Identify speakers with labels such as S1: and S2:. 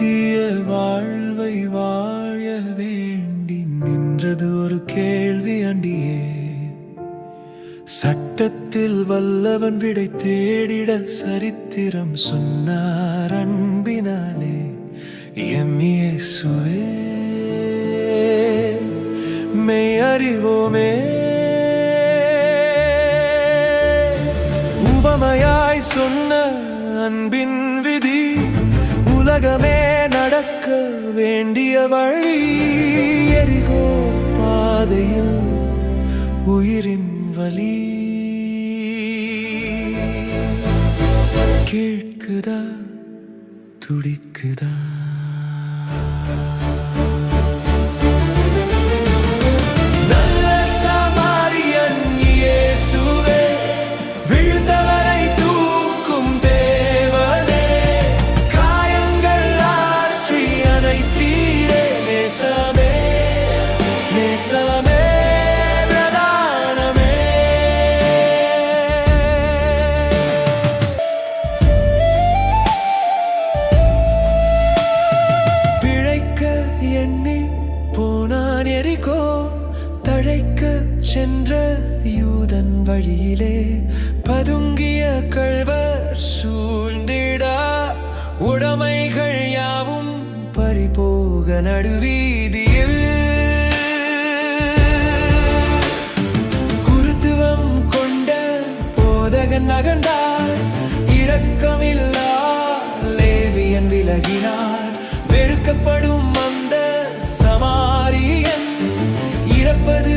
S1: நித்திய வாழ்வை வாழ வேண்டி நின்றது ஒரு கேள்வி அண்டியே. சட்டத்தில் வல்லவன் விடை தேடிட சரித்திரம் சொன்னார் அன்பினாலே. எம் இயேசுவே மெய் அறிவோமே. உவமையாய் சொன்ன அன்பின் விதி உலகமே நடக்க வேண்டிய வழி. எரிகோ பாதையில் உயிரின் வலி கேட்குதா துடிக்குதா? நல்ல சமாரியன் இயேசுவே, விழுந்தவரை தூக்கும் தேவனே, காயங்கள் ஆற்றி அனைத்தீரே. நேசமே நேசமே பிரதானமே. பிழைக்க எண்ணி போனான் எரிகோ, தழைக்க சென்ற யூதன் வழியிலே. பதுங்கிய கள்வர் சூழ்ந்திடா, உடைமைகள் யாவும் பறிபோக நடுவீதியில். குருத்துவம் கொண்ட போதகன் நகர்ந்தார், இரக்கமில்லா லேவியன் விலகினார். வெறுக்கப்படும் அந்த சமாரியன் இறப்பது